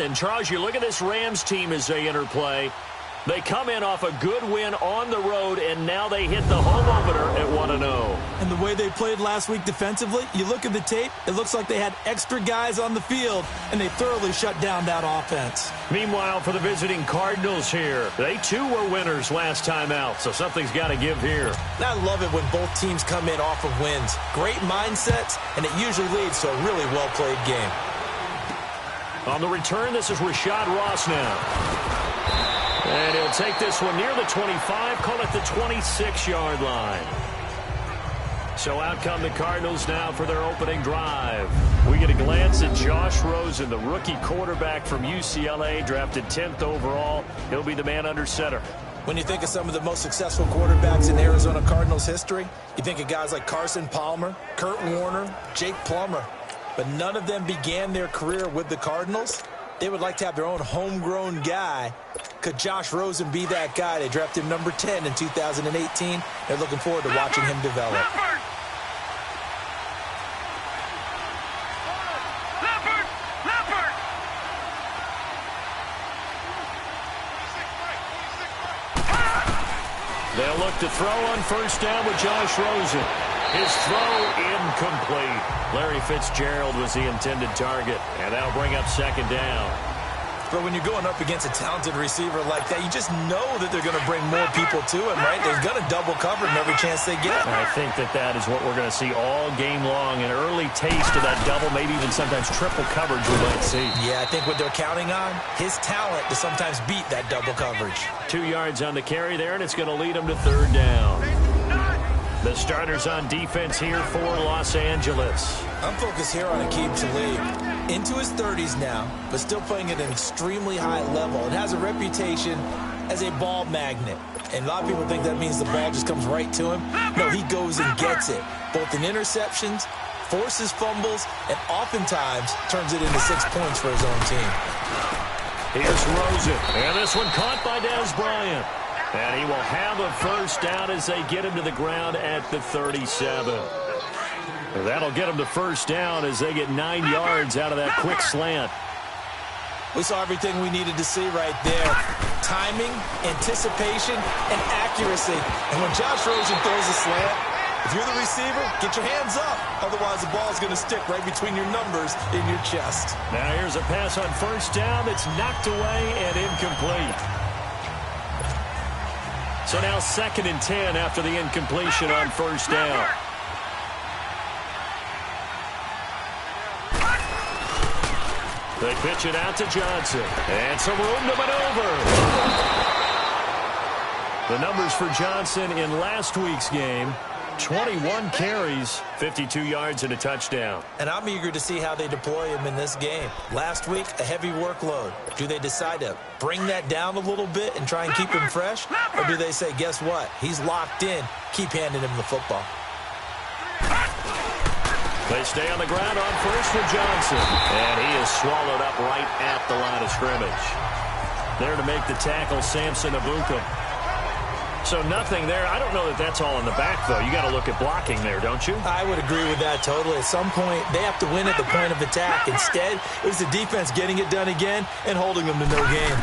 And, Charles, you look at this Rams team as they interplay. They come in off a good win on the road, and now they hit the home opener at 1-0. And the way they played last week defensively, you look at the tape, it looks like they had extra guys on the field, and they thoroughly shut down that offense. Meanwhile, for the visiting Cardinals here, they too were winners last time out, so something's got to give here. And I love it when both teams come in off of wins. Great mindsets, and it usually leads to a really well-played game. On the return, this is Rashad Ross now. And he'll take this one near the 25, call it the 26-yard line. So out come the Cardinals now for their opening drive. We get a glance at Josh Rosen, the rookie quarterback from UCLA, drafted 10th overall. He'll be the man under center. When you think of some of the most successful quarterbacks in Arizona Cardinals history, you think of guys like Carson Palmer, Kurt Warner, Jake Plummer. But none of them began their career with the Cardinals. They would like to have their own homegrown guy. Could Josh Rosen be that guy? They drafted him number 10 in 2018. They're looking forward to watching him develop. They'll look to throw on first down with Josh Rosen. His throw incomplete. Larry Fitzgerald was the intended target, and that'll bring up second down. But when you're going up against a talented receiver like that, you just know that they're going to bring more people to him, right? They're going to double cover him every chance they get. I think that is what we're going to see all game long, an early taste of that double, maybe even sometimes triple coverage we might see. Yeah, I think what they're counting on, his talent to sometimes beat that double coverage. 2 yards on the carry there, and it's going to lead them to third down. The starters on defense here for Los Angeles. I'm focused here on Aqib Talib. Into his 30s now, but still playing at an extremely high level. It has a reputation as a ball magnet. And a lot of people think that means the ball just comes right to him. No, he goes and gets it. Both in interceptions, forces fumbles, and oftentimes turns it into 6 points for his own team. Here's Rosen. And this one caught by Dez Bryant. And he will have a first down as they get him to the ground at the 37. That'll get him to first down as they get 9 yards out of that quick slant. We saw everything we needed to see right there. Timing, anticipation, and accuracy. And when Josh Rosen throws a slant, if you're the receiver, get your hands up. Otherwise, the ball's going to stick right between your numbers in your chest. Now here's a pass on first down that's knocked away and incomplete. So now 2nd and 10 after the incompletion on first down. They pitch it out to Johnson. And some room to maneuver. The numbers for Johnson in last week's game, 21 carries, 52 yards, and a touchdown. And I'm eager to see how they deploy him in this game. Last week, a heavy workload. Do they decide to bring that down a little bit and try and keep him fresh? Or do they say, guess what? He's locked in. Keep handing him the football. They stay on the ground on first with Johnson. And he is swallowed up right at the line of scrimmage. There to make the tackle, Samson Abuka. So nothing there. I don't know that that's all in the back, though. You got to look at blocking there, don't you? I would agree with that totally. At some point, they have to win at the point of attack. Instead, it was the defense getting it done again and holding them to no gain.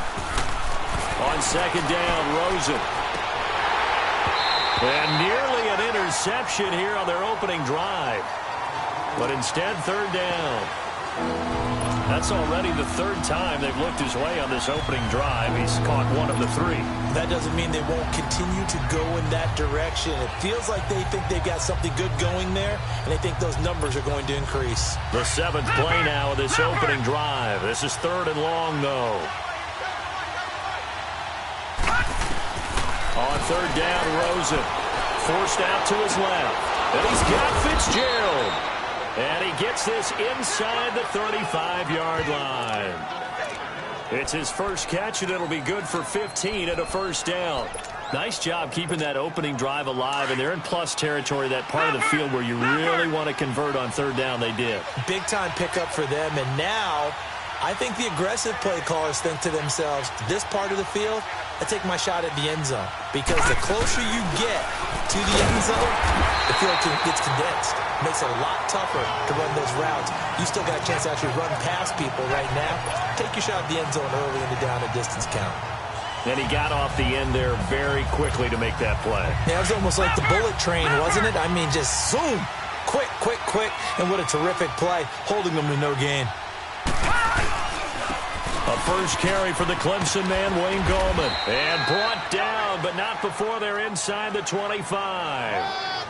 On second down, Rosen. And nearly an interception here on their opening drive. But instead, third down. That's already the third time they've looked his way on this opening drive. He's caught 1 of the 3. That doesn't mean they won't continue to go in that direction. It feels like they think they've got something good going there, and they think those numbers are going to increase. The 7th play now of this opening drive. This is 3rd and long, though. On third down, Rosen. Forced out to his left. And he's got Fitzgerald. And he gets this inside the 35-yard line. It's his first catch, and it'll be good for 15 at a first down. Nice job keeping that opening drive alive, and they're in plus territory, that part of the field where you really want to convert on third down. They did. Big-time pickup for them, and now I think the aggressive play callers think to themselves, this part of the field, I take my shot at the end zone. Because the closer you get to the end zone, the field gets condensed. It makes it a lot tougher to run those routes. You still got a chance to actually run past people right now. Take your shot at the end zone early in the down and distance count. And he got off the end there very quickly to make that play. Yeah, it was almost like the bullet train, wasn't it? I mean, just zoom. Quick, quick, quick. And what a terrific play, holding them to no gain. A first carry for the Clemson man, Wayne Gallman. And brought down, but not before they're inside the 25.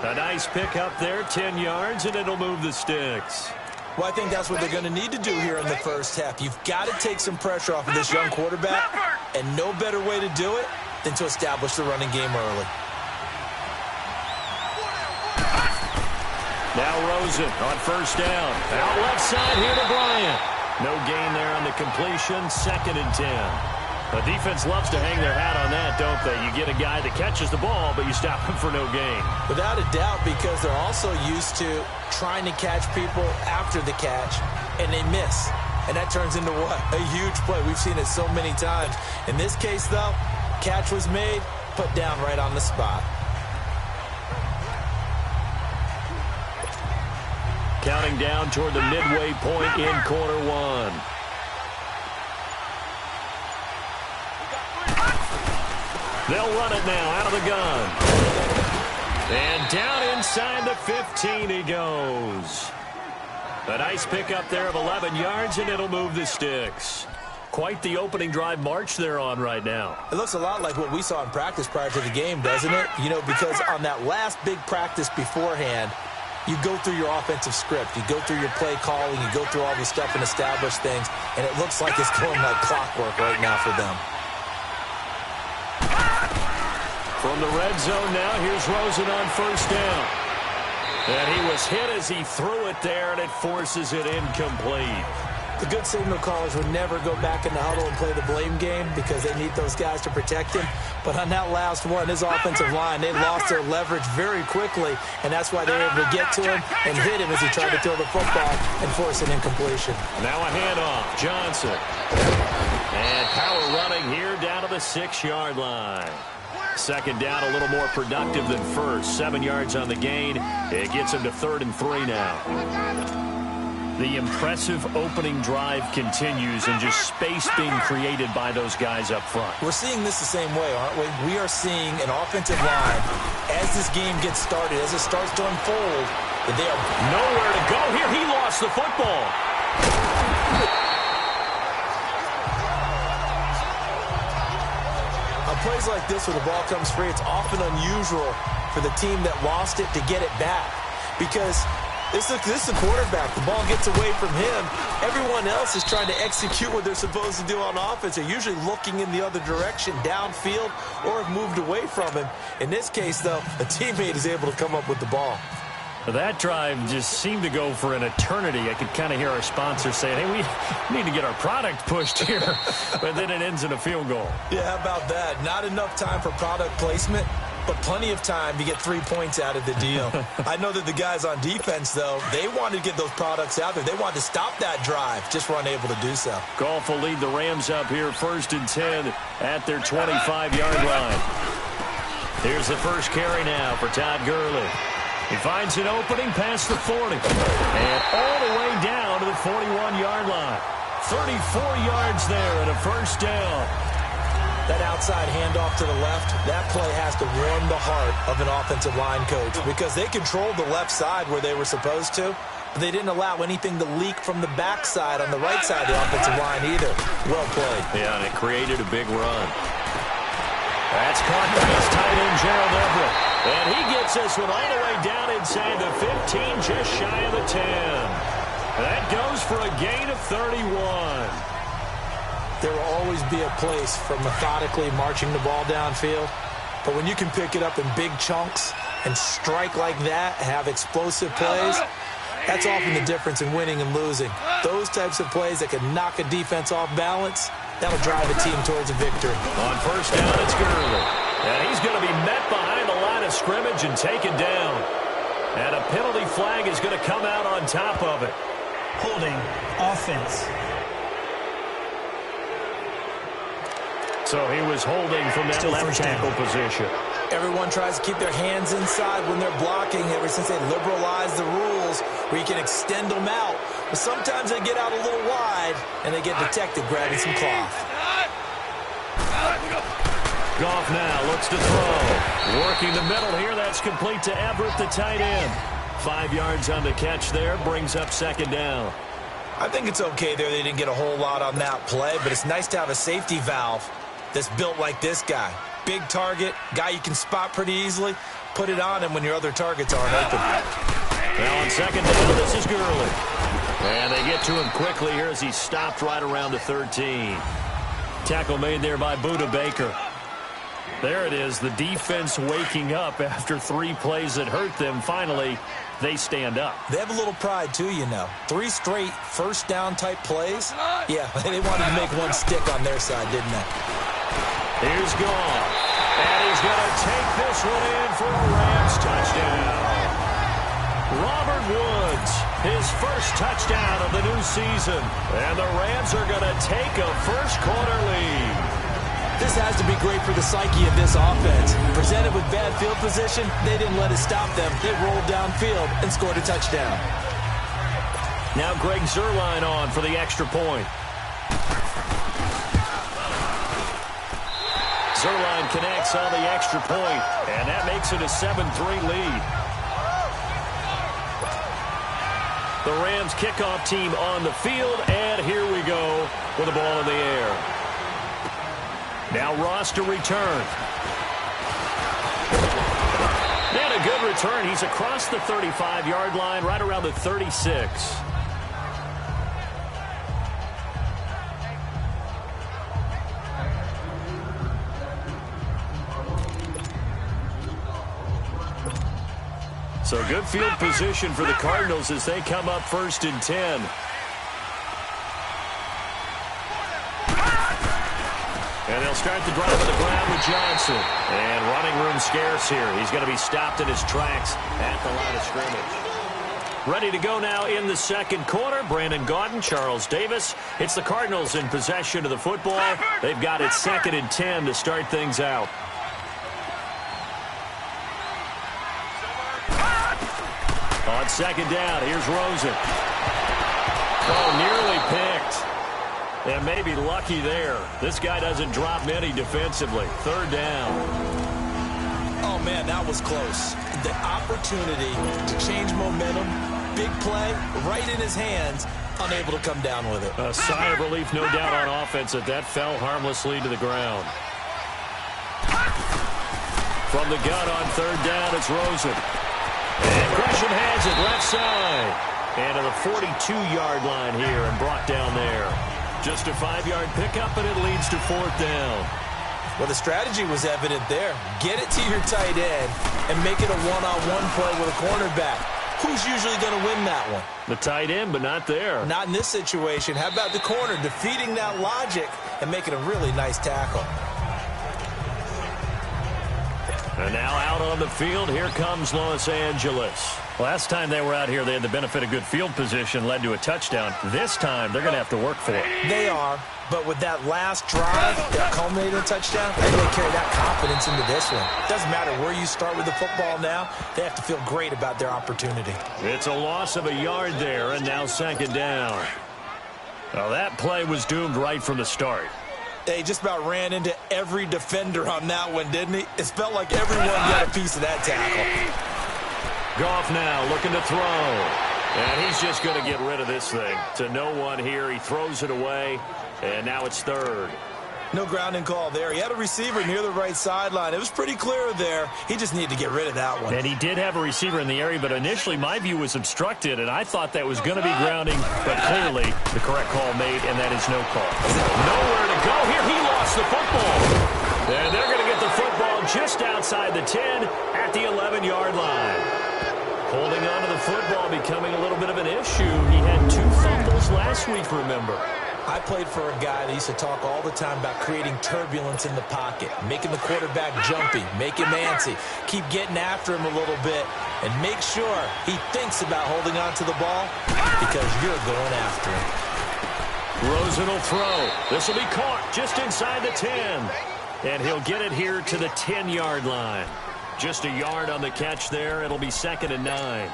A nice pick up there, 10 yards, and it'll move the sticks. Well, I think that's what they're going to need to do here in the first half. You've got to take some pressure off of this young quarterback, and no better way to do it than to establish the running game early. Now Rosen on first down. Out left side here to Bryant. No gain there on the completion, 2nd and 10. The defense loves to hang their hat on that, don't they? You get a guy that catches the ball, but you stop him for no gain. Without a doubt, because they're also used to trying to catch people after the catch, and they miss. And that turns into what? A huge play. We've seen it so many times. In this case, though, catch was made, put down right on the spot. Counting down toward the midway point in quarter one. They'll run it now out of the gun. And down inside the 15 he goes. A nice pickup there of 11 yards, and it'll move the sticks. Quite the opening drive march they're on right now. It looks a lot like what we saw in practice prior to the game, doesn't it? You know, because on that last big practice beforehand, you go through your offensive script. You go through your play calling. You go through all the stuff and establish things. And it looks like it's going like clockwork right now for them. From the red zone now, here's Rosen on first down. And he was hit as he threw it there, and it forces it incomplete. The good signal callers would never go back in the huddle and play the blame game because they need those guys to protect him. But on that last one, his offensive line, they lost their leverage very quickly, and that's why they were able to get to him and hit him as he tried to throw the football and force an incompletion. Now a handoff, Johnson. And power running here down to the 6-yard line. Second down, a little more productive than first. 7 yards on the gain. It gets him to 3rd and 3 now. The impressive opening drive continues, and just space being created by those guys up front. We're seeing this the same way, aren't we? We are seeing an offensive line, as this game gets started, as it starts to unfold, that they are nowhere to go here. He lost the football. On plays like this where the ball comes free, it's often unusual for the team that lost it to get it back, because this is a quarterback. The ball gets away from him. Everyone else is trying to execute what they're supposed to do on offense. They're usually looking in the other direction, downfield, or have moved away from him. In this case, though, a teammate is able to come up with the ball. That drive just seemed to go for an eternity. I could kind of hear our sponsor saying, hey, we need to get our product pushed here. But then it ends in a field goal. Yeah, how about that? Not enough time for product placement, but plenty of time to get 3 points out of the deal. I know that the guys on defense, though, they wanted to get those products out there. They wanted to stop that drive, just were unable to do so. Goff will lead the Rams up here 1st and 10 at their 25-yard line. Here's the first carry now for Todd Gurley. He finds an opening past the 40. And all the way down to the 41-yard line. 34 yards there and a first down. That outside handoff to the left, that play has to warm the heart of an offensive line coach because they controlled the left side where they were supposed to, but they didn't allow anything to leak from the backside on the right side of the offensive line either. Well played. Yeah, and it created a big run. That's caught by his tight end, Gerald Everett. And he gets this one all the way down inside the 15, just shy of the 10. That goes for a gain of 31. There will always be a place for methodically marching the ball downfield. But when you can pick it up in big chunks and strike like that, have explosive plays, that's often the difference in winning and losing. Those types of plays that can knock a defense off balance, that'll drive a team towards a victory. On first down, it's Gurley. And he's going to be met behind the line of scrimmage and taken down. And a penalty flag is going to come out on top of it. Holding offense. So he was holding from that left tackle position. Everyone tries to keep their hands inside when they're blocking ever since they liberalized the rules where you can extend them out. But sometimes they get out a little wide and they get detected grabbing some cloth. Goff now looks to throw. Working the middle here. That's complete to Everett, the tight end. 5 yards on the catch there. Brings up second down. I think it's okay there. They didn't get a whole lot on that play, but it's nice to have a safety valve that's built like this guy. Big target, guy you can spot pretty easily. Put it on him when your other targets aren't open. Now on second down, this is Gurley. And they get to him quickly here as he stopped right around the 13. Tackle made there by Budda Baker. There it is, the defense waking up after 3 plays that hurt them. Finally, they stand up. They have a little pride, too, you know. 3 straight first down type plays. Yeah, they wanted to make one stick on their side, didn't they? Here's Goff. And he's going to take this one in for a Rams touchdown. Robert Woods, his first touchdown of the new season. And the Rams are going to take a first-quarter lead. This has to be great for the psyche of this offense. Presented with bad field position, they didn't let it stop them. They rolled downfield and scored a touchdown. Now Greg Zuerlein on for the extra point. Zuerlein connects on the extra point, and that makes it a 7-3 lead. The Rams kickoff team on the field, and here we go with the ball in the air. Now Ross to return. And a good return. He's across the 35-yard line, right around the 36. So good field position for the Cardinals as they come up 1st and 10. And they'll start the drive on the ground with Johnson. And running room scarce here. He's going to be stopped in his tracks at the line of scrimmage. Ready to go now in the second quarter. Brandon Gaudin, Charles Davis. It's the Cardinals in possession of the football. They've got it 2nd and 10 to start things out. On second down, here's Rosen. Oh, nearly picked. And maybe lucky there. This guy doesn't drop many defensively. 3rd down. Oh, man, that was close. The opportunity to change momentum, big play, right in his hands, unable to come down with it. A sigh of relief, no doubt, on offense that fell harmlessly to the ground. From the gun on 3rd down, it's Rosen. And Gresham has it left side. And to the 42-yard line here and brought down there. Just a 5-yard pickup, and it leads to 4th down. Well, the strategy was evident there. Get it to your tight end and make it a one-on-one play with a cornerback. Who's usually going to win that one? The tight end, but not there. Not in this situation. How about the corner defeating that logic and making a really nice tackle? And now out on the field, here comes Los Angeles. Last time they were out here, they had the benefit of good field position, led to a touchdown. This time, they're going to have to work for it. They are, but with that last drive that culminated in a touchdown, they're going to carry that confidence into this one. Doesn't matter where you start with the football now, they have to feel great about their opportunity. It's a loss of a yard there, and now 2nd down. Now that play was doomed right from the start. They just about ran into every defender on that one, didn't he? It felt like everyone got a piece of that tackle. Goff now looking to throw. And he's just going to get rid of this thing. To no one here. He throws it away. And now it's 3rd. No grounding call there. He had a receiver near the right sideline. It was pretty clear there. He just needed to get rid of that one. And he did have a receiver in the area, but initially my view was obstructed, and I thought that was going to be grounding, but clearly the correct call made, and that is no call. Nowhere to go here. He lost the football. And they're going to get the football just outside the 10 at the 11-yard line. Holding on to the football becoming a little bit of an issue. He had 2 fumbles last week, remember. I played for a guy that used to talk all the time about creating turbulence in the pocket, making the quarterback jumpy, make him antsy, keep getting after him a little bit, and make sure he thinks about holding on to the ball because you're going after him. Rosen will throw. This will be caught just inside the 10. And he'll get it here to the 10-yard line. Just a yard on the catch there. It'll be 2nd and 9.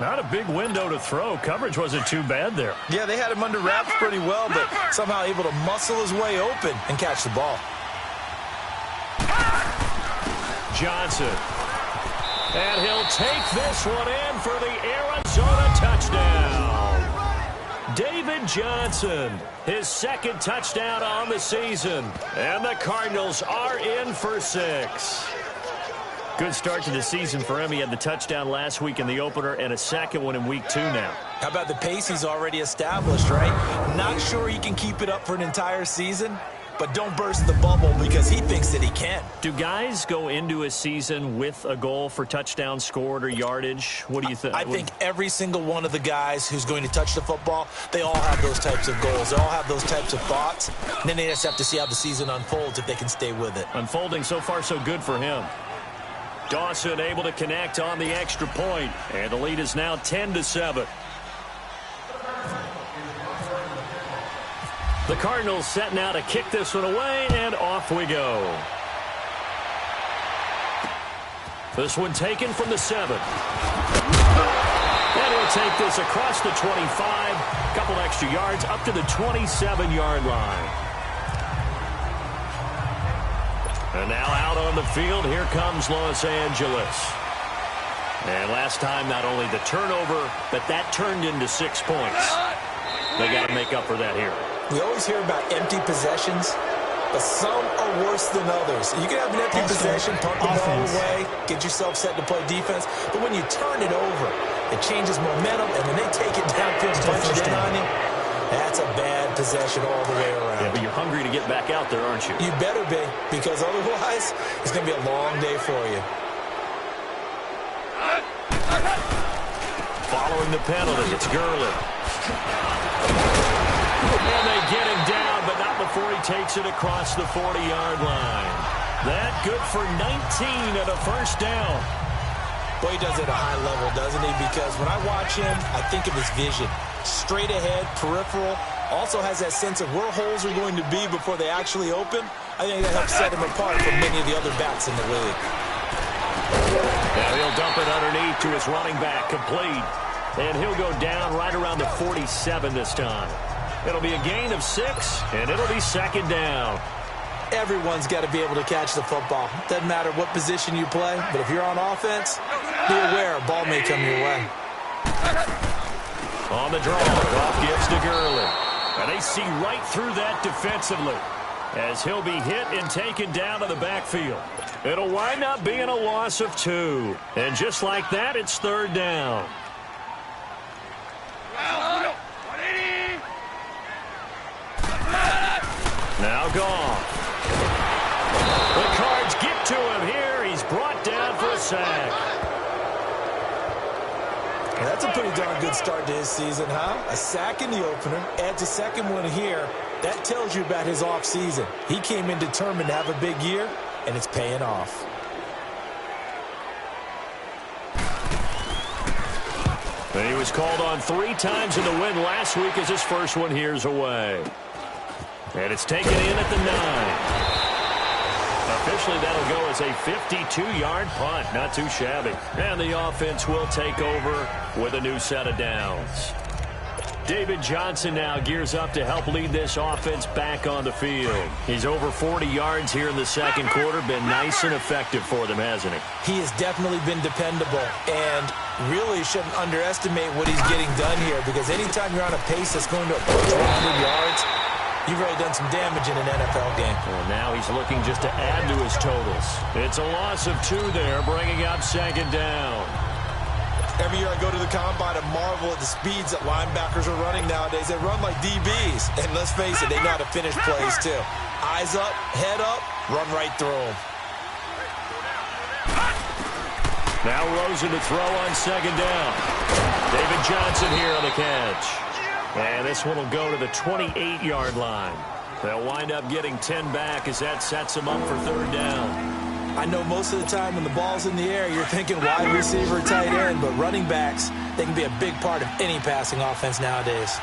Not a big window to throw. Coverage wasn't too bad there. Yeah, they had him under wraps pretty well, but somehow able to muscle his way open and catch the ball. Johnson. And he'll take this one in for the Arizona touchdown. David Johnson, his 2nd touchdown on the season. And the Cardinals are in for 6. Good start to the season for him. He had the touchdown last week in the opener and a 2nd one in week 2 now. How about the pace he's already established, right? Not sure he can keep it up for an entire season, but don't burst the bubble because he thinks that he can. Do guys go into a season with a goal for touchdowns scored or yardage? What do you think? I think every single one of the guys who's going to touch the football, they all have those types of goals. They all have those types of thoughts. And then they just have to see how the season unfolds if they can stay with it. Unfolding so far so good for him. Dawson able to connect on the extra point, and the lead is now 10-7. The Cardinals set now to kick this one away, and off we go. This one taken from the 7. And he'll take this across the 25, couple extra yards up to the 27-yard line. And now out on the field, here comes Los Angeles. And last time, not only the turnover, but that turned into 6 points. They got to make up for that here. We always hear about empty possessions, but some are worse than others. You can have an empty possession, pump the ball away, get yourself set to play defense, but when you turn it over, it changes momentum, and when they take it downfield and punch it in on you, that's a bad possession all the way around. Yeah, but you're hungry to get back out there, aren't you? You better be, because otherwise, it's going to be a long day for you. Following the penalty, it's Gurley. And they get him down, but not before he takes it across the 40-yard line. That good for 19 and a first down. Boy, he does it at a high level, doesn't he? Because when I watch him, I think of his vision. Straight ahead, peripheral, also has that sense of where holes are going to be before they actually open. I think that helps set him apart from many of the other backs in the league. Now he'll dump it underneath to his running back, complete. And he'll go down right around the 47 this time. It'll be a gain of 6, and it'll be 2nd down. Everyone's got to be able to catch the football. Doesn't matter what position you play, but if you're on offense, be aware a ball may come your way. On the draw, off gives to Gurley. And they see right through that defensively as he'll be hit and taken down to the backfield. It'll wind up being a loss of 2. And just like that, it's 3rd down. Now gone. The Cards get to him here. He's brought down for a sack. That's a pretty darn good start to his season, huh? A sack in the opener, adds a 2nd one here. That tells you about his offseason. He came in determined to have a big year, and it's paying off. And he was called on 3 times in the win last week as his first one here's away. And it's taken in at the 9. Officially, that'll go as a 52-yard punt. Not too shabby. And the offense will take over with a new set of downs. David Johnson now gears up to help lead this offense back on the field. He's over 40 yards here in the 2nd quarter. Been nice and effective for them, hasn't he? He has definitely been dependable, and really shouldn't underestimate what he's getting done here, because anytime you're on a pace that's going to approach 100 yards, you've really done some damage in an NFL game. Well, now he's looking just to add to his totals. It's a loss of 2 there, bringing up 2nd down. Every year I go to the combine and marvel at the speeds that linebackers are running nowadays. They run like DBs. And let's face it, they know how to finish plays too. Eyes up, head up, run right through them. Now Rosen to throw on 2nd down. David Johnson here on the catch. And this one will go to the 28-yard line. They'll wind up getting 10 back as that sets them up for 3rd down. I know most of the time when the ball's in the air, you're thinking wide receiver, tight end, but running backs, they can be a big part of any passing offense nowadays.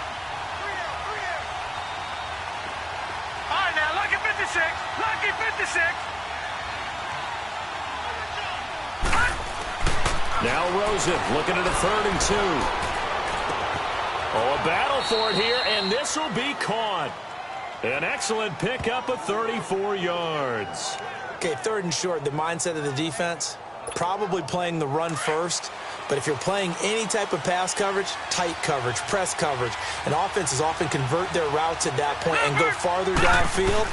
Now Rosen looking at a 3rd and 2. Oh, a battle for it here, and this will be caught. An excellent pickup of 34 yards. Okay, 3rd and short, the mindset of the defense, probably playing the run first. But if you're playing any type of pass coverage, tight coverage, press coverage, and offenses often convert their routes at that point and go farther downfield.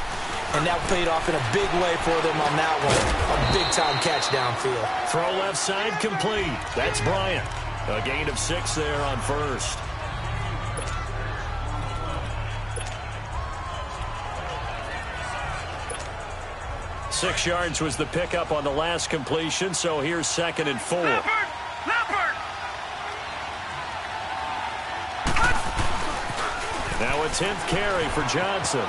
And that paid off in a big way for them on that one. A big-time catch downfield. Throw left side complete. That's Bryant. A gain of 6 there on 1st. Six yards was the pickup on the last completion, so here's 2nd and 4. Now a 10th carry for Johnson.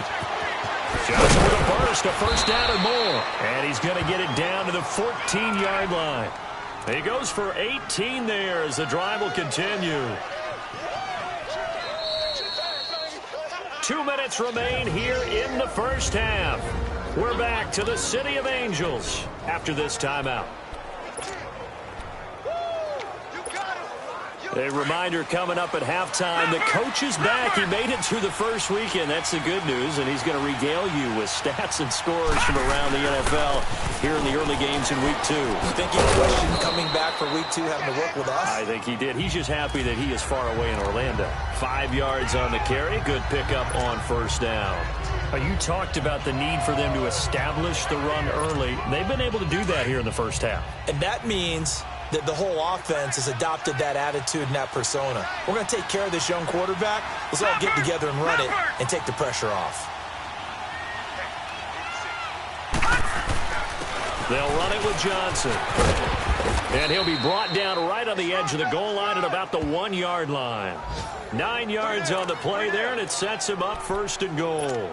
Johnson with a burst, a 1st down and more. And he's going to get it down to the 14-yard line. He goes for 18 there as the drive will continue. 2 minutes remain here in the first half. We're back to the City of Angels after this timeout. A reminder coming up at halftime, the coach is back. He made it through the first weekend. That's the good news, and he's going to regale you with stats and scores from around the NFL here in the early games in Week 2. You think he questioned coming back for Week 2 having to work with us? I think he did. He's just happy that he is far away in Orlando. 5 yards on the carry. Good pickup on 1st down. You talked about the need for them to establish the run early. They've been able to do that here in the first half. And that means that the whole offense has adopted that attitude and that persona. We're going to take care of this young quarterback. Let's all get together and run it and take the pressure off. They'll run it with Johnson. And he'll be brought down right on the edge of the goal line at about the 1-yard line. 9 yards on the play there, and it sets him up 1st and goal.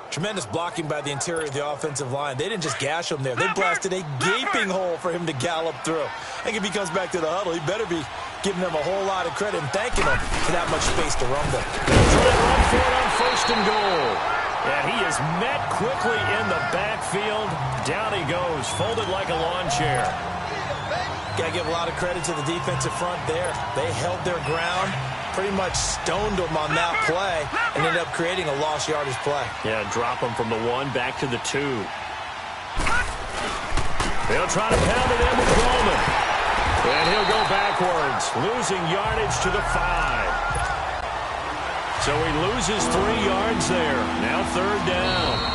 Tremendous blocking by the interior of the offensive line. They didn't just gash him there. They blasted a gaping hole for him to gallop through. I think if he comes back to the huddle, he better be giving them a whole lot of credit and thanking them for that much space to run them. Try to run for it on 1st and goal. And he is met quickly in the backfield. Down he goes, folded like a lawn chair. Got to give a lot of credit to the defensive front there. They held their ground, pretty much stoned them on that play, and ended up creating a lost yardage play. Yeah, drop them from the 1 back to the 2. They'll try to pound it in with Coleman. And he'll go backwards, losing yardage to the 5. So he loses 3 yards there. Now 3rd down.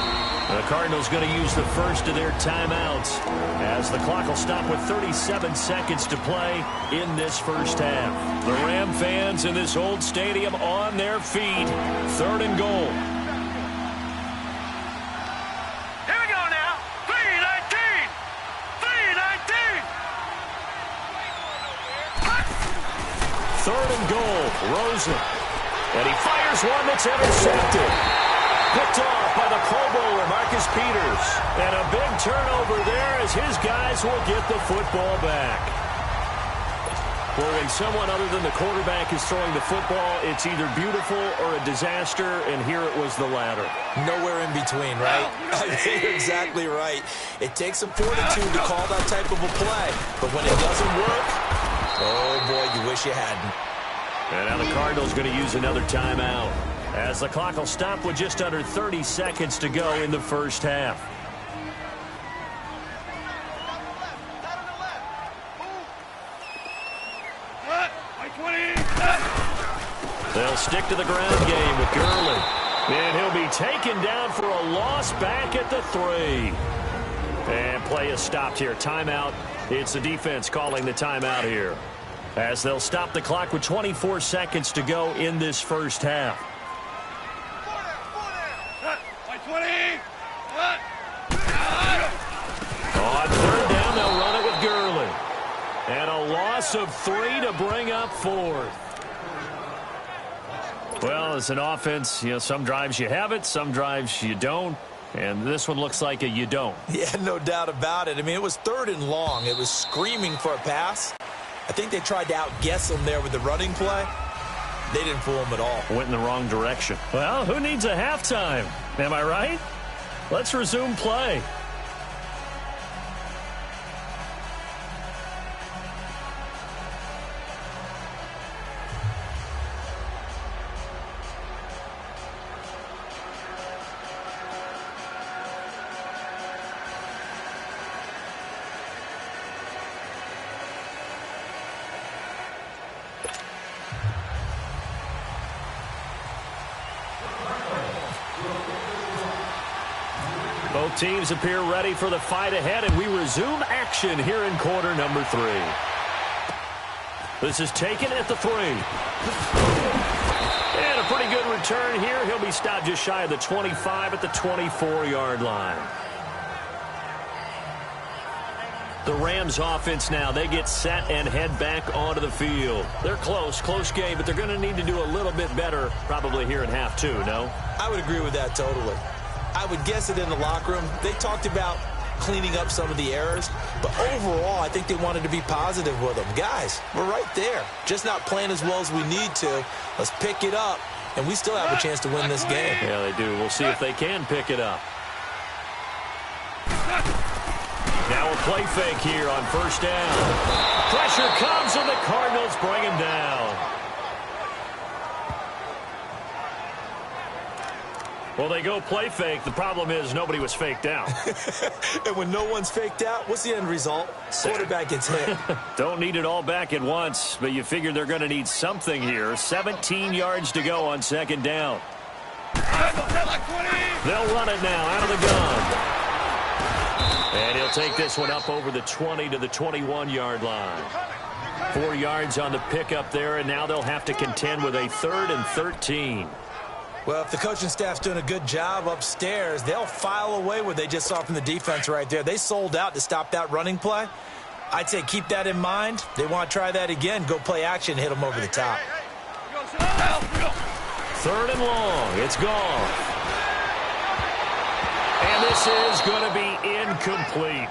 The Cardinals going to use the first of their timeouts as the clock will stop with 37 seconds to play in this first half. The Ram fans in this old stadium on their feet. 3rd and goal. Here we go now. 3-19. 3-19. 3rd and goal. Rosen. And he fires one that's intercepted. Picked off by the Pro Bowler, Marcus Peters. And a big turnover there as his guys will get the football back. Well, when someone other than the quarterback is throwing the football, it's either beautiful or a disaster, and here it was the latter. Nowhere in between, right? I think you're exactly right. It takes some fortitude to call that type of a play. But when it doesn't work, oh boy, you wish you hadn't. And now the Cardinals going to use another timeout, as the clock will stop with just under 30 seconds to go in the first half. They'll stick to the ground game with Gurley. And he'll be taken down for a loss back at the 3. And play is stopped here. Timeout. It's the defense calling the timeout here, as they'll stop the clock with 24 seconds to go in this first half. On 3rd down, they'll run it with Gurley. And a loss of 3 to bring up 4th. Well, as an offense, some drives you have it, some drives you don't. And this one looks like a you don't. Yeah, no doubt about it. I mean, it was 3rd and long. It was screaming for a pass. I think they tried to outguess him there with the running play. They didn't fool him at all. Went in the wrong direction. Well, who needs a halftime? Am I right? Let's resume play. Both teams appear ready for the fight ahead, and we resume action here in quarter number 3. This is taken at the 3. And a pretty good return here. He'll be stopped just shy of the 25 at the 24-yard line. The Rams offense now, they get set and head back onto the field. They're close game, but they're going to need to do a little bit better probably here in half 2, no? I would agree with that totally. I would guess it in the locker room. They talked about cleaning up some of the errors, but overall, I think they wanted to be positive with them. Guys, we're right there. Just not playing as well as we need to. Let's pick it up, and we still have a chance to win this game. Yeah, they do. We'll see if they can pick it up. Now a play fake here on first down. Pressure comes, and the Cardinals bring him down. Well, they go play fake. The problem is nobody was faked out. And when no one's faked out, what's the end result? Quarterback gets hit. Don't need it all back at once, but you figure they're going to need something here. 17 yards to go on second down. They'll run it now out of the gun. And he'll take this one up over the 20 to the 21-yard line. 4 yards on the pickup there, and now they'll have to contend with a 3rd and 13. Well, if the coaching staff's doing a good job upstairs, they'll file away what they just saw from the defense right there. They sold out to stop that running play. I'd say keep that in mind. They want to try that again. Go play action, hit them over the top. 3rd and long. It's gone. And this is going to be incomplete.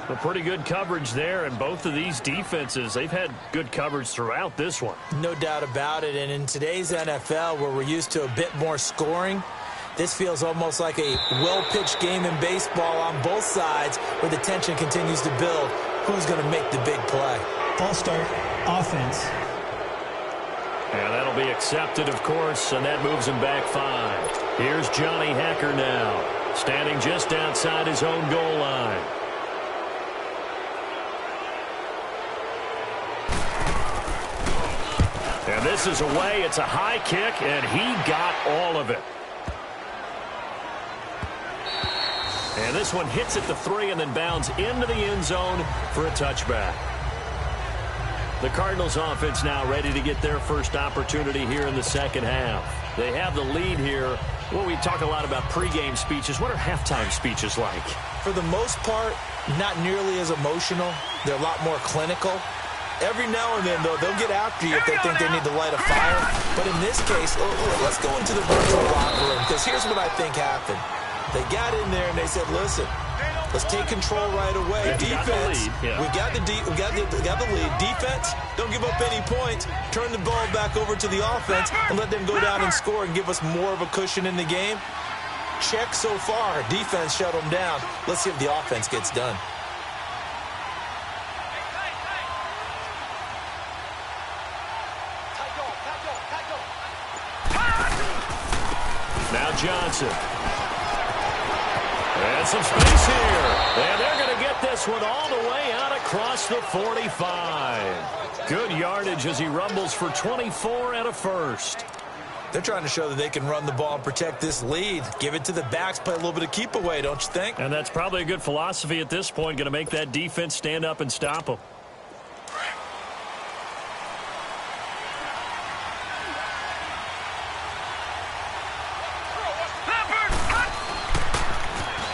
A pretty good coverage there, and both of these defenses, they've had good coverage throughout this one. No doubt about it, and in today's NFL, where we're used to a bit more scoring, this feels almost like a well-pitched game in baseball on both sides where the tension continues to build. Who's going to make the big play? Ball start, offense. And that'll be accepted, of course, and that moves him back 5. Here's Johnny Hacker now, standing just outside his own goal line. And this is away. It's a high kick, and he got all of it. And this one hits at the 3 and then bounds into the end zone for a touchback. The Cardinals offense now ready to get their first opportunity here in the second half. They have the lead here. Well, we talk a lot about pregame speeches. What are halftime speeches like? For the most part, not nearly as emotional. They're a lot more clinical. Every now and then, though, they'll get after you if they think they need to light a fire. But in this case, let's go into the virtual locker room, because here's what I think happened. They got in there and they said, listen, let's take control right away. Defense, we got the lead. Defense, don't give up any points. Turn the ball back over to the offense and let them go down and score and give us more of a cushion in the game. Check so far. Defense shut them down. Let's see if the offense gets done. Now Johnson. And some space here. And they're going to get this one all the way out across the 45. Good yardage as he rumbles for 24 and a first. They're trying to show that they can run the ball and protect this lead. Give it to the backs, play a little bit of keep away, don't you think? And that's probably a good philosophy at this point, going to make that defense stand up and stop them.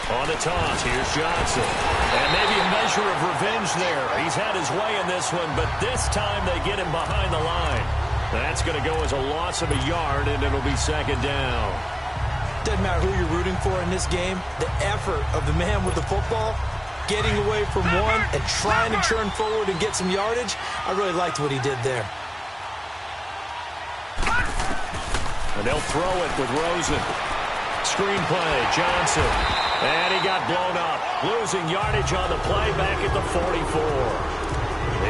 On the toss, here's Johnson. And maybe a measure of revenge there. He's had his way in this one, but this time they get him behind the line. That's going to go as a loss of a yard, and it'll be second down. Doesn't matter who you're rooting for in this game. The effort of the man with the football, getting away from one and trying to turn forward and get some yardage, I really liked what he did there. And they'll throw it with Rosen. screen play. Johnson. And he got blown up. Losing yardage on the play back at the 44.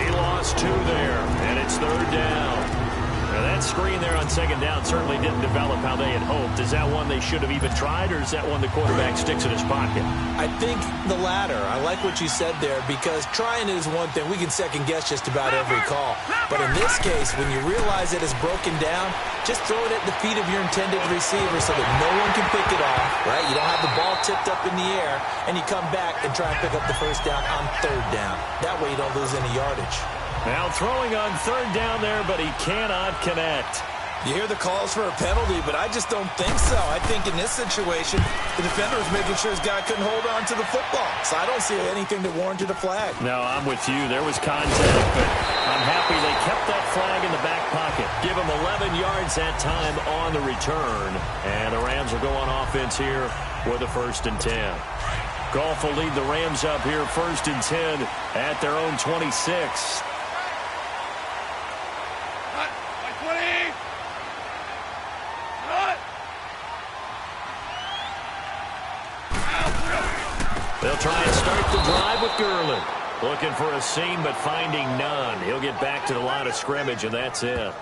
He lost 2 there, and it's 3rd down. Now that screen there on 2nd down certainly didn't develop how they had hoped. Is that one they should have even tried, or is that one the quarterback sticks in his pocket? I think the latter. I like what you said there, because trying is one thing. We can second-guess just about every call. But in this case, when you realize it is broken down, just throw it at the feet of your intended receiver so that no one can pick it off, right? You don't have the ball tipped up in the air, and you come back and try and pick up the 1st down on 3rd down. That way you don't lose any yardage. Now throwing on 3rd down there, but he cannot connect. You hear the calls for a penalty, but I just don't think so. I think in this situation, the defender was making sure his guy couldn't hold on to the football. So I don't see anything that warranted a flag. No, I'm with you. There was contact, but I'm happy they kept that flag in the back pocket. Give him 11 yards that time on the return. And the Rams will go on offense here with a 1st and 10. Goff will lead the Rams up here 1st and 10 at their own 26. They'll try and start the drive with Gurley. Looking for a seam, but finding none. He'll get back to the line of scrimmage, and that's it.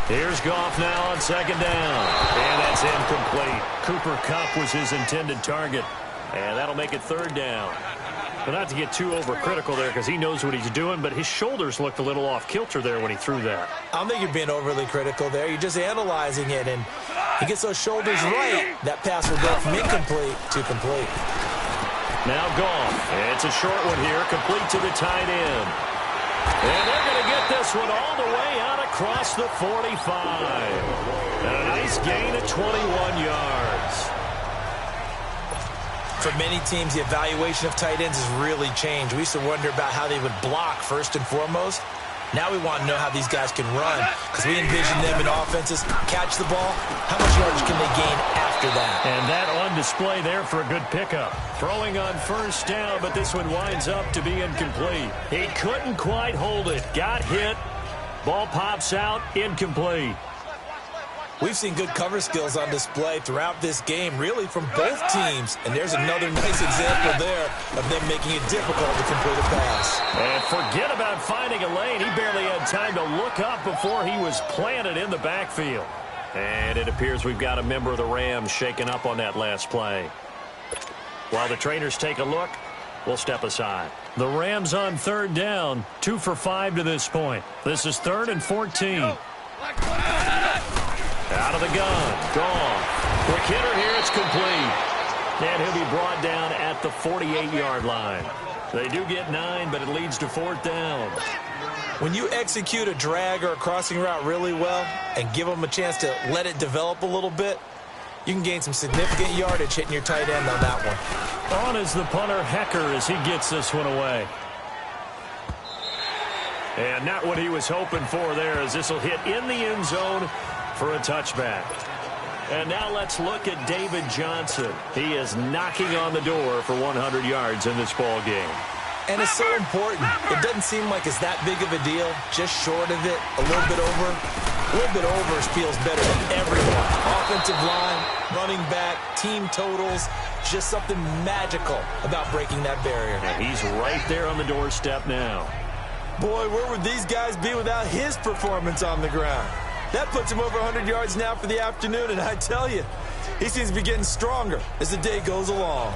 Here's Goff now on 2nd down. And that's incomplete. Cooper Kupp was his intended target. And that'll make it 3rd down. But not to get too overcritical there, because he knows what he's doing, but his shoulders looked a little off kilter there when he threw that. I don't think you're being overly critical there. You're just analyzing it, and he gets those shoulders right. That pass will go from incomplete to complete. Now Goff. It's a short one here, complete to the tight end. And they're going to get this one all the way out across the 45. And a nice gain of 21 yards. For many teams, the evaluation of tight ends has really changed. We used to wonder about how they would block first and foremost. Now we want to know how these guys can run, because we envision them in offenses catch the ball. How much yardage can they gain after that? And that on display there for a good pickup. Throwing on 1st down, but this one winds up to be incomplete. He couldn't quite hold it. Got hit. Ball pops out. Incomplete. We've seen good cover skills on display throughout this game, really from both teams. And there's another nice example there of them making it difficult to complete a pass. And forget about finding a lane. He barely had time to look up before he was planted in the backfield. And it appears we've got a member of the Rams shaken up on that last play. While the trainers take a look, we'll step aside. The Rams on 3rd down, 2 for 5 to this point. This is 3rd and 14. Out of the gun. Gone. Quick hitter here. It's complete. And he'll be brought down at the 48-yard line. They do get 9, but it leads to 4th down. When you execute a drag or a crossing route really well and give them a chance to let it develop a little bit, you can gain some significant yardage hitting your tight end on that one. On is the punter, Hecker, as he gets this one away. And not what he was hoping for there, as this will hit in the end zone for a touchback. And now let's look at David Johnson. He is knocking on the door for 100 yards in this ball game. And it's so important. It doesn't seem like it's that big of a deal. Just short of it, a little bit over. A little bit over feels better than everyone. Offensive line, running back, team totals. Just something magical about breaking that barrier. And he's right there on the doorstep now. Boy, where would these guys be without his performance on the ground? That puts him over 100 yards now for the afternoon, and I tell you, he seems to be getting stronger as the day goes along.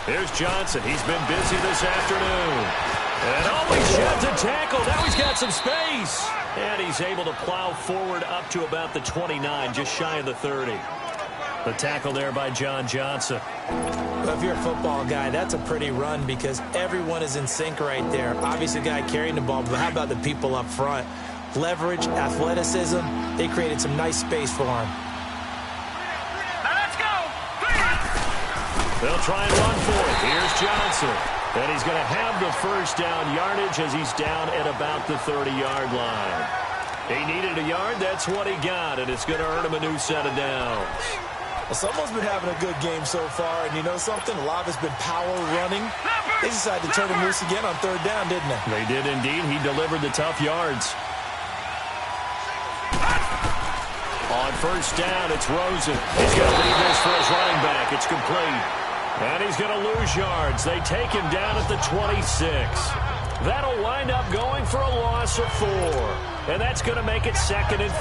Here's Johnson. He's been busy this afternoon. And always shed to tackle. Now he's got some space. And he's able to plow forward up to about the 29, just shy of the 30. The tackle there by John Johnson. Well, if you're a football guy, that's a pretty run because everyone is in sync right there. Obviously, the guy carrying the ball, but how about the people up front? leverage, athleticism. They created some nice space for him. Now let's go. They'll try and run for it. Here's Johnson. And he's going to have the first down yardage as he's down at about the 30-yard line. He needed a yard. That's what he got, and it's going to earn him a new set of downs. Well, someone's been having a good game so far, and you know something? A lot of it's been power running. They decided to turn him loose again on third down, didn't they? They did indeed. He delivered the tough yards. On first down, it's Rosen. He's going to leave this for his running back. It's complete. And he's going to lose yards. They take him down at the 26. That'll wind up going for a loss of 4. And that's going to make it 2nd and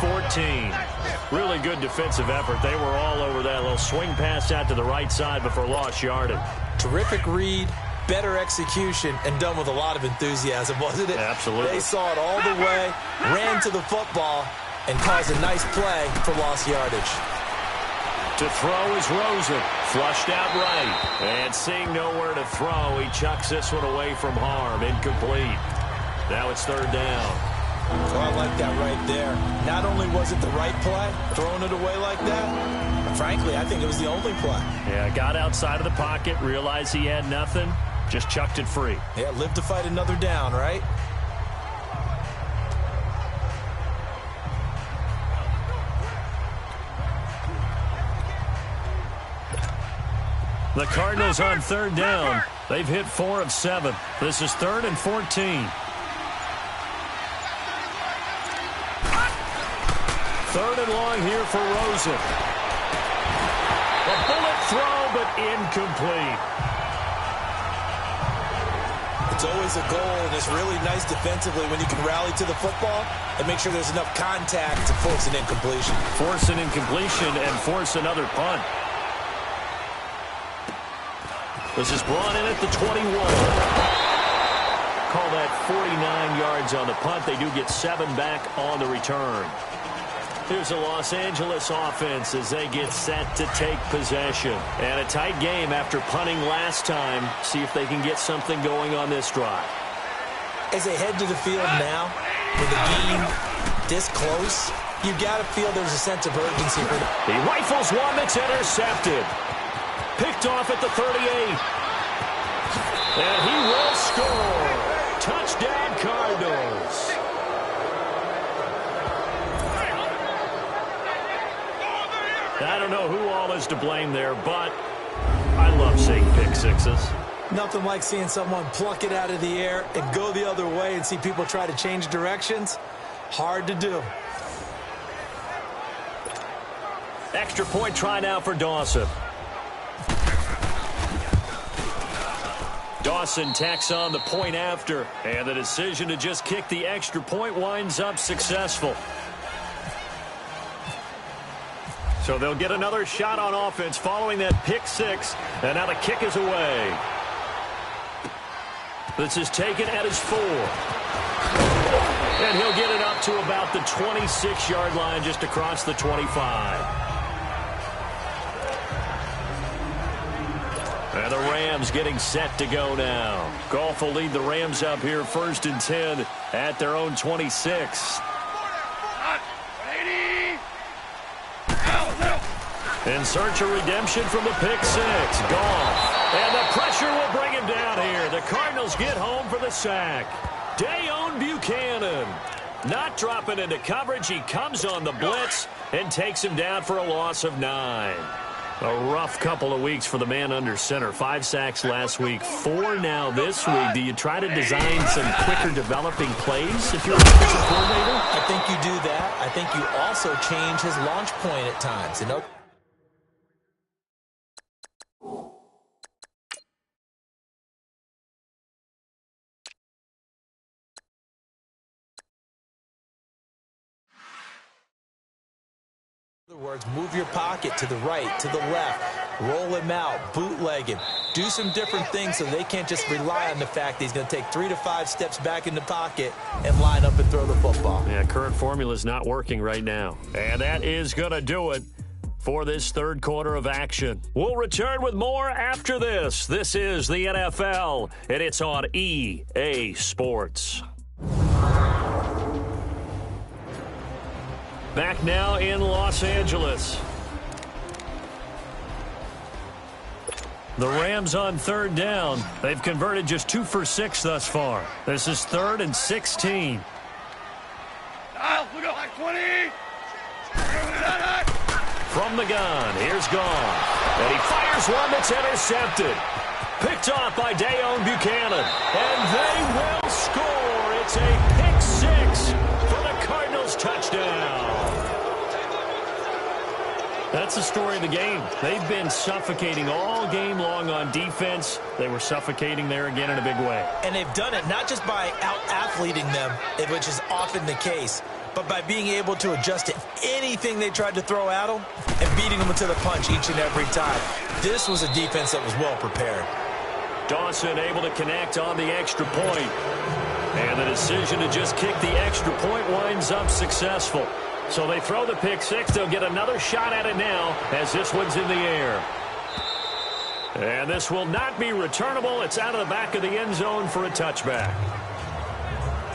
14. Really good defensive effort. They were all over that little swing pass out to the right side before lost yardage. Terrific read, better execution, and done with a lot of enthusiasm, wasn't it? Absolutely. They saw it all the way, ran to the football, and caused a nice play for lost yardage. To throw is Rosen. Flushed out right. And seeing nowhere to throw, he chucks this one away from harm. Incomplete. Now it's third down. Oh, I like that right there. Not only was it the right play, throwing it away like that, but frankly, I think it was the only play. Yeah, got outside of the pocket, realized he had nothing, just chucked it free. Yeah, live to fight another down, right? The Cardinals on third down. They've hit 4 of 7. This is 3rd and 14. Third and long here for Rosen. A bullet throw, but incomplete. It's always a goal, and it's really nice defensively when you can rally to the football and make sure there's enough contact to force an incompletion. Force an incompletion and force another punt. This is brought in at the 21. Call that 49 yards on the punt. They do get 7 back on the return. Here's a Los Angeles offense as they get set to take possession. And a tight game after punting last time. See if they can get something going on this drive. As they head to the field now, with the game this close, you've got to feel there's a sense of urgency for them. He rifles one that's intercepted. Picked off at the 38. And he will score. Touchdown, Cardinals. I don't know who all is to blame there, but I love seeing pick sixes. Nothing like seeing someone pluck it out of the air and go the other way and see people try to change directions. Hard to do. Extra point try now for Dawson. Dawson tacks on the point after, and the decision to just kick the extra point winds up successful. So they'll get another shot on offense following that pick six, and now the kick is away. This is taken at his 4. And he'll get it up to about the 26-yard line, just across the 25. And the Rams getting set to go now. Goff will lead the Rams up here 1st and 10 at their own 26. In search of redemption from the pick six. Goff. And the pressure will bring him down here. The Cardinals get home for the sack. Dayon Buchanan. Not dropping into coverage. He comes on the blitz and takes him down for a loss of 9. A rough couple of weeks for the man under center. 5 sacks last week, 4 now this week. Do you try to design some quicker developing plays if you're a defensive coordinator? I think you do that. I think you also change his launch point at times. You know? In other words, move your pocket to the right, to the left, roll him out, bootleg him, do some different things so they can't just rely on the fact that he's going to take 3 to 5 steps back in the pocket and line up and throw the football. Yeah, current formula is not working right now. And that is going to do it for this third quarter of action. We'll return with more after this. This is the NFL, and it's on EA Sports. Back now in Los Angeles. The Rams on third down. They've converted just 2 for 6 thus far. This is 3rd and 16. We got like 20. From the gun, here's Goff. And he fires one that's intercepted. Picked off by Deone Bucannon. And they will score. It's a pick 6 for the Cardinals touchdown. That's the story of the game. They've been suffocating all game long on defense. They were suffocating there again in a big way. And they've done it not just by out-athleting them, which is often the case, but by being able to adjust to anything they tried to throw at them and beating them to the punch each and every time. This was a defense that was well prepared. Dawson able to connect on the extra point. And the decision to just kick the extra point winds up successful. So they throw the pick 6. They'll get another shot at it now as this one's in the air. And this will not be returnable. It's out of the back of the end zone for a touchback.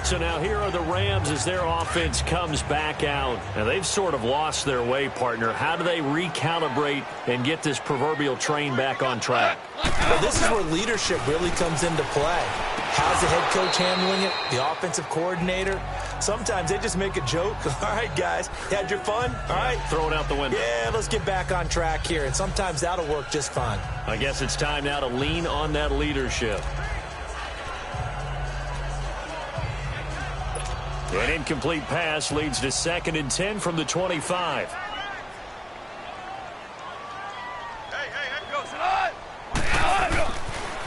So now here are the Rams as their offense comes back out. And they've sort of lost their way, partner. How do they recalibrate and get this proverbial train back on track? Well, this is where leadership really comes into play. How's the head coach handling it? The offensive coordinator? Sometimes they just make a joke. All right, guys, you had your fun? All right. Throw it out the window. Yeah, let's get back on track here. And sometimes that'll work just fine. I guess it's time now to lean on that leadership. An incomplete pass leads to 2nd and 10 from the 25.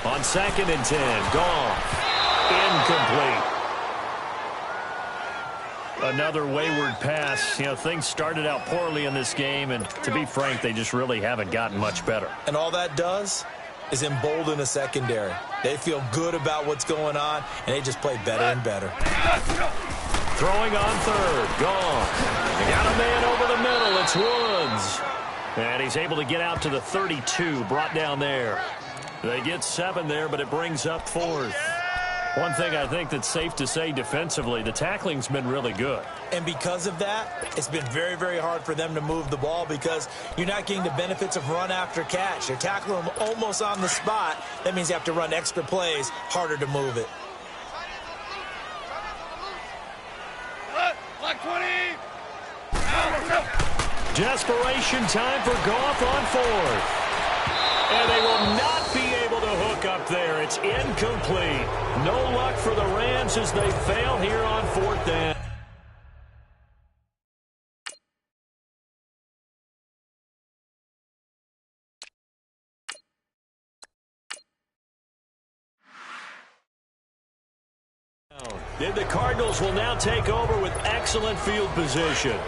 On 2nd and 10, Goff. Incomplete. Another wayward pass. You know, things started out poorly in this game, and to be frank, they just really haven't gotten much better. And all that does is embolden the secondary. They feel good about what's going on, and they just play better and better. Throwing on 3rd, Goff. They got a man over the middle. It's Woods. And he's able to get out to the 32, brought down there. They get 7 there, but it brings up 4th. One thing I think that's safe to say defensively, the tackling's been really good. And because of that, it's been very, very hard for them to move the ball because you're not getting the benefits of run after catch. You're tackling them almost on the spot. That means you have to run extra plays, harder to move it. Like 20. Desperation time for Goff on 4th. And they will not be able to hook up there. It's incomplete. No luck for the Rams as they fail here on 4th down. And the Cardinals will now take over with excellent field position.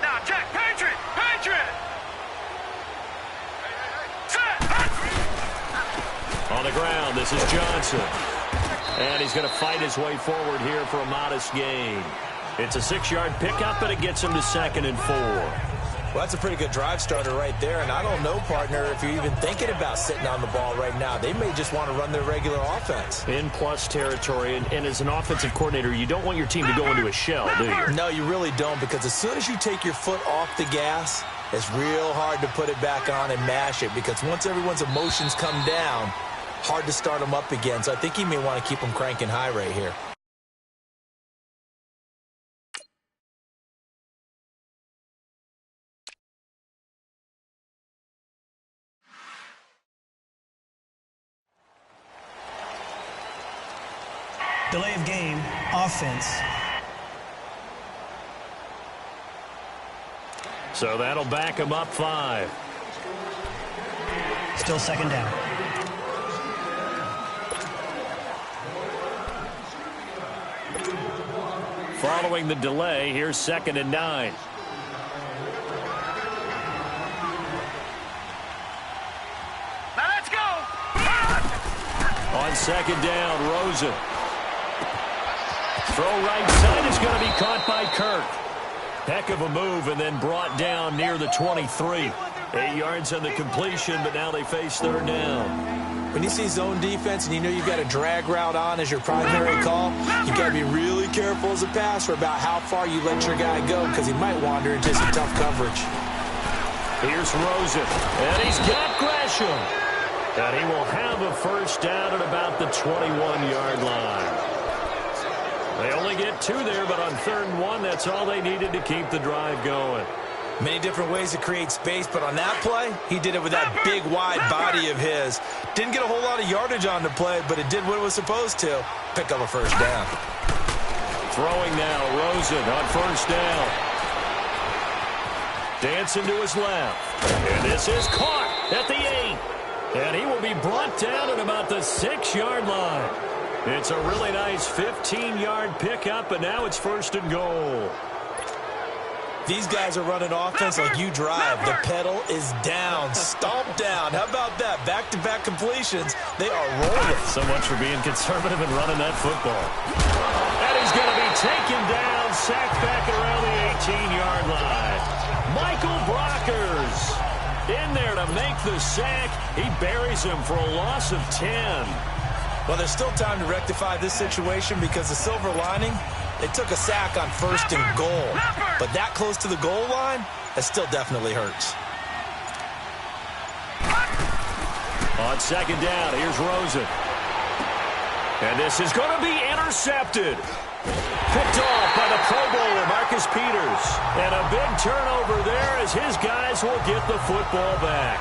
No, check, Patriot! On the ground, this is Johnson. And he's going to fight his way forward here for a modest gain. It's a 6-yard pickup, but it gets him to 2nd and 4. Well, that's a pretty good drive starter right there, and I don't know, partner, if you're even thinking about sitting on the ball right now. They may just want to run their regular offense. In plus territory, and as an offensive coordinator, you don't want your team to go into a shell, do you? No, you really don't, because as soon as you take your foot off the gas, it's real hard to put it back on and mash it, because once everyone's emotions come down, hard to start them up again. So I think he may want to keep them cranking high right here. Delay of game, offense. So that'll back him up 5. Still 2nd down. Following the delay, here's 2nd and 9. Now let's go! On 2nd down, Rosen. Throw right side is going to be caught by Kirk. Heck of a move and then brought down near the 23. 8 yards on the completion, but now they face 3rd down. When you see zone defense and you know you've got a drag route on as your primary call, you've got to be really careful as a passer about how far you let your guy go because he might wander into some tough coverage. Here's Rosen, and he's got Gresham. And he will have a first down at about the 21-yard line. They only get 2 there, but on 3rd and 1, that's all they needed to keep the drive going. Many different ways to create space, but on that play, he did it with that big, wide body of his. Didn't get a whole lot of yardage on the play, but it did what it was supposed to. Pick up a first down. Throwing now, Rosen on first down. Dancing to his left. And this is caught at the 8. And he will be brought down at about the 6-yard line. It's a really nice 15-yard pickup, and now it's 1st and goal. These guys are running offense like you drive. The pedal is down, stomped down. How about that? Back-to-back completions. They are rolling. So much for being conservative and running that football. And he's going to be taken down, sacked back around the 18-yard line. Michael Brockers in there to make the sack. He buries him for a loss of 10. Well, there's still time to rectify this situation because the silver lining, they took a sack on 1st and goal. But that close to the goal line, that still definitely hurts. On 2nd down, here's Rosen. And this is going to be intercepted. Picked off by the Pro Bowler, Marcus Peters. And a big turnover there as his guys will get the football back.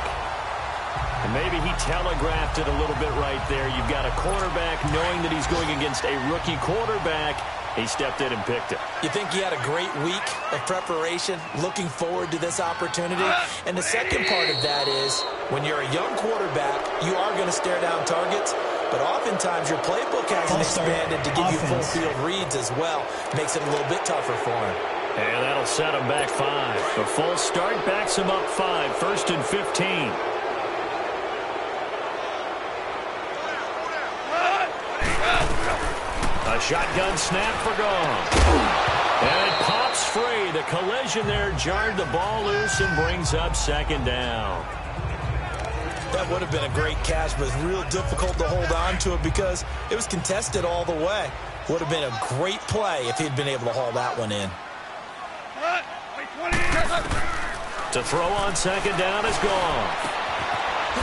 And maybe he telegraphed it a little bit right there. You've got a quarterback knowing that he's going against a rookie quarterback. He stepped in and picked it. You think he had a great week of preparation, looking forward to this opportunity? And the second part of that is, when you're a young quarterback, you are going to stare down targets, but oftentimes your playbook hasn't expanded to give you full field reads as well. Makes it a little bit tougher for him. And that'll set him back 5. The full start backs him up 5, 1st and 15. A shotgun snap for Goff. And it pops free. The collision there jarred the ball loose and brings up 2nd down. That would have been a great catch, but it's real difficult to hold on to it because it was contested all the way. Would have been a great play if he'd been able to haul that one in. To throw on 2nd down is Goff.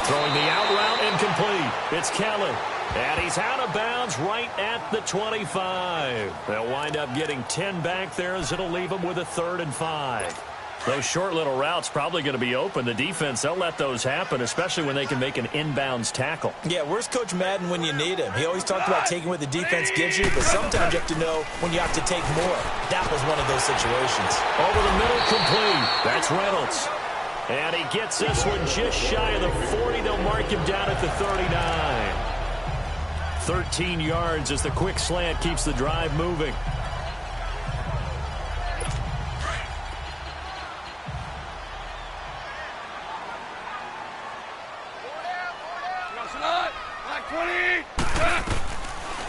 Throwing the out route incomplete. It's Kelly. And he's out of bounds right at the 25. They'll wind up getting 10 back there as it'll leave them with a 3rd and 5. Those short little routes probably going to be open. The defense, they'll let those happen, especially when they can make an inbounds tackle. Yeah, where's Coach Madden when you need him? He always talked about taking what the defense gives you, but sometimes you have to know when you have to take more. That was one of those situations. Over the middle, complete. That's Reynolds. And he gets this one just shy of the 40. They'll mark him down at the 39. 13 yards as the quick slant keeps the drive moving.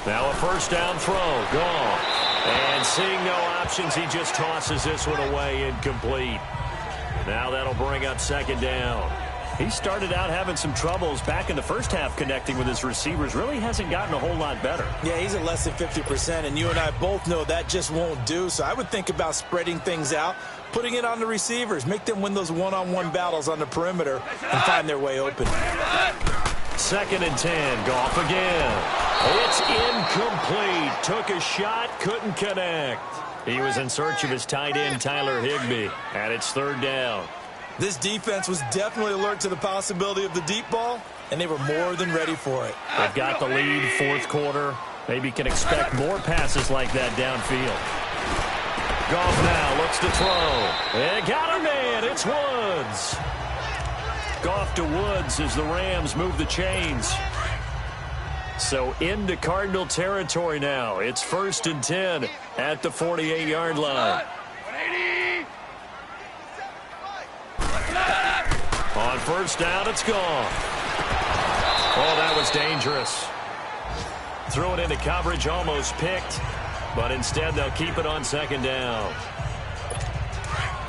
Now a 1st down throw. Goff. And seeing no options, he just tosses this one away, incomplete. Now that'll bring up 2nd down. He started out having some troubles back in the first half connecting with his receivers. Really hasn't gotten a whole lot better. Yeah, he's at less than 50%, and you and I both know that just won't do. So I would think about spreading things out, putting it on the receivers, make them win those one-on-one battles on the perimeter and find their way open. 2nd and 10. Goff again. It's incomplete. Took a shot, couldn't connect. He was in search of his tight end, Tyler Higbee, and it's 3rd down. This defense was definitely alert to the possibility of the deep ball, and they were more than ready for it. They've got the lead, 4th quarter. Maybe can expect more passes like that downfield. Goff now looks to throw. And got a man. It's Woods. Goff to Woods as the Rams move the chains. So into Cardinal territory now. It's 1st and 10 at the 48-yard line. On 1st down, it's gone. Oh, that was dangerous. Threw it into coverage, almost picked, but instead they'll keep it on 2nd down.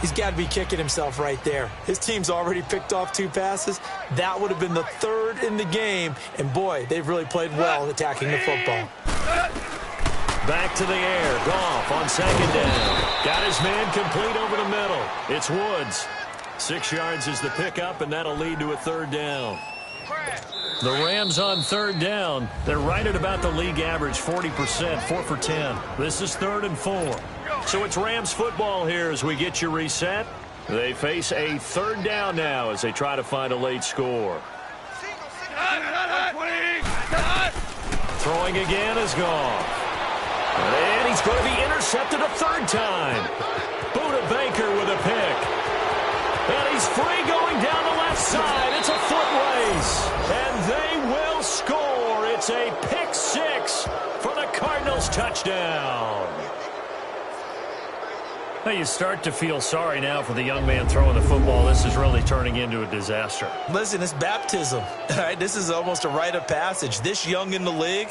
He's got to be kicking himself right there. His team's already picked off 2 passes. That would have been the 3rd in the game. And, boy, they've really played well attacking the football. Back to the air. Goff on 2nd down. Got his man complete over the middle. It's Woods. 6 yards is the pickup, and that'll lead to a 3rd down. The Rams on 3rd down. They're right at about the league average, 40%, 4 for 10. This is 3rd and 4. So it's Rams football here as we get you reset. They face a 3rd down now as they try to find a late score. Throwing again is Goff. And he's going to be intercepted a 3rd time. Buda Baker with a pick. And he's free going down the left side. It's a foot race. And they will score. It's a pick 6 for the Cardinals touchdown. Well, you start to feel sorry now for the young man throwing the football. This is really turning into a disaster. Listen, it's baptism. All right? This is almost a rite of passage. This young in the league,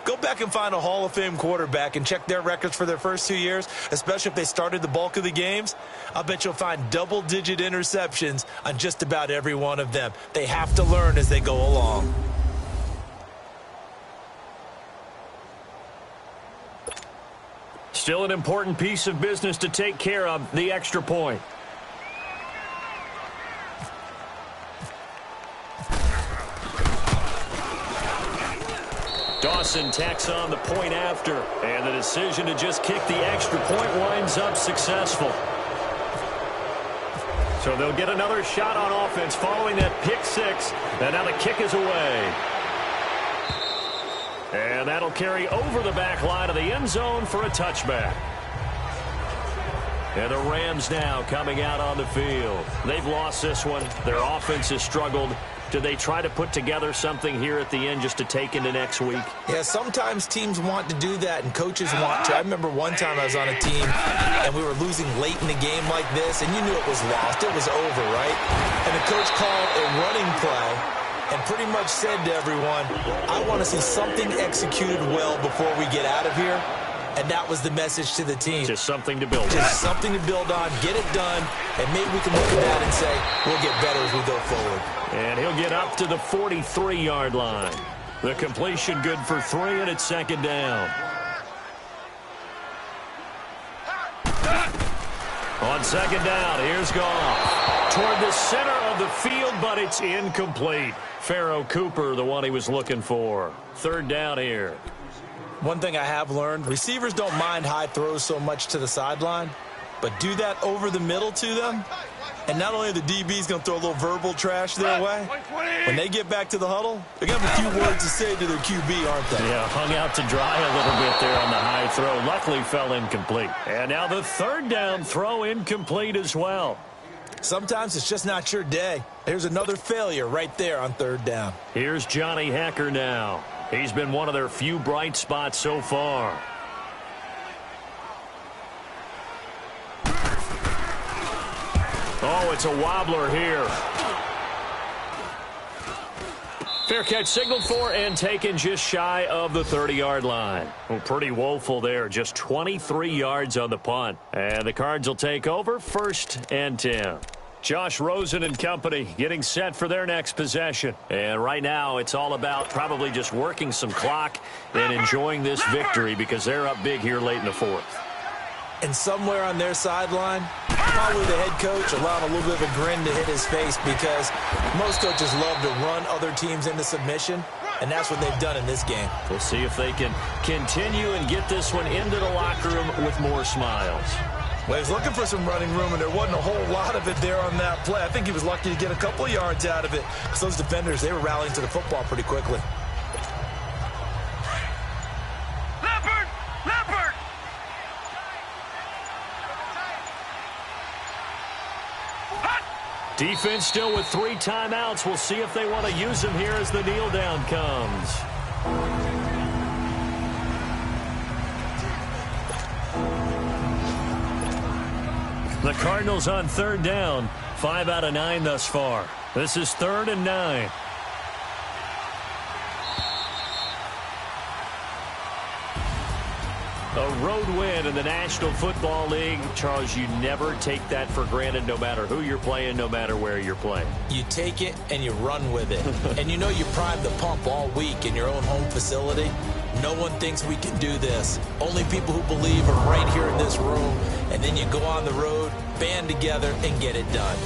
go back and find a Hall of Fame quarterback and check their records for their first 2 years, especially if they started the bulk of the games. I'll bet you'll find double-digit interceptions on just about every one of them. They have to learn as they go along. Still an important piece of business to take care of, the extra point. Dawson tacks on the point after, and the decision to just kick the extra point winds up successful. So they'll get another shot on offense following that pick 6, and now the kick is away. And that'll carry over the back line of the end zone for a touchback. And the Rams now coming out on the field. They've lost this one. Their offense has struggled. Do they try to put together something here at the end just to take into next week? Yeah, sometimes teams want to do that and coaches want to. I remember one time I was on a team and we were losing late in the game like this, and you knew it was lost. It was over, right? And the coach called a running play and pretty much said to everyone, I want to see something executed well before we get out of here. And that was the message to the team. Just something to build on. Just something to build on, get it done, and maybe we can look at that and say, we'll get better as we go forward. And he'll get up to the 43-yard line. The completion good for 3, and it's 2nd down. On 2nd down, here's Goff. Toward the center of the field, but it's incomplete. Pharoh Cooper, the one he was looking for. 3rd down here. One thing I have learned, receivers don't mind high throws so much to the sideline, but do that over the middle to them, and not only are the DBs going to throw a little verbal trash their way, when they get back to the huddle, they're going to have a few words to say to their QB, aren't they? Yeah, hung out to dry a little bit there on the high throw. Luckily fell incomplete. And now the 3rd down throw incomplete as well. Sometimes it's just not your day. There's another failure right there on 3rd down. Here's Johnny Hekker now. He's been one of their few bright spots so far. Oh, it's a wobbler here. Fair catch signaled for and taken just shy of the 30-yard line. Well, pretty woeful there. Just 23 yards on the punt. And the Cards will take over 1st and 10. Josh Rosen and company getting set for their next possession. And right now it's all about probably just working some clock and enjoying this victory because they're up big here late in the 4th. And somewhere on their sideline, probably the head coach allowed a little bit of a grin to hit his face because most coaches love to run other teams into submission, and that's what they've done in this game. We'll see if they can continue and get this one into the locker room with more smiles. Well, he was looking for some running room, and there wasn't a whole lot of it there on that play. I think he was lucky to get a couple of yards out of it because those defenders, they were rallying to the football pretty quickly. Leopard! Leopard! Defense still with 3 timeouts. We'll see if they want to use them here as the kneel down comes. The Cardinals on 3rd down. 5 out of 9 thus far. This is 3rd and 9. A road win in the National Football League. Charles, you never take that for granted no matter who you're playing, no matter where you're playing. You take it and you run with it. And you know you primed the pump all week in your own home facility. No one thinks we can do this. Only people who believe are right here in this room. And then you go on the road, band together, and get it done.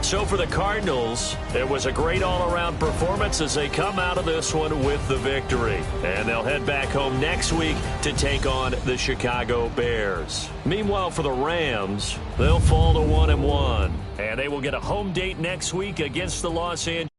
So for the Cardinals, it was a great all-around performance as they come out of this one with the victory. And they'll head back home next week to take on the Chicago Bears. Meanwhile, for the Rams, they'll fall to 1-1. And they will get a home date next week against the Los Angeles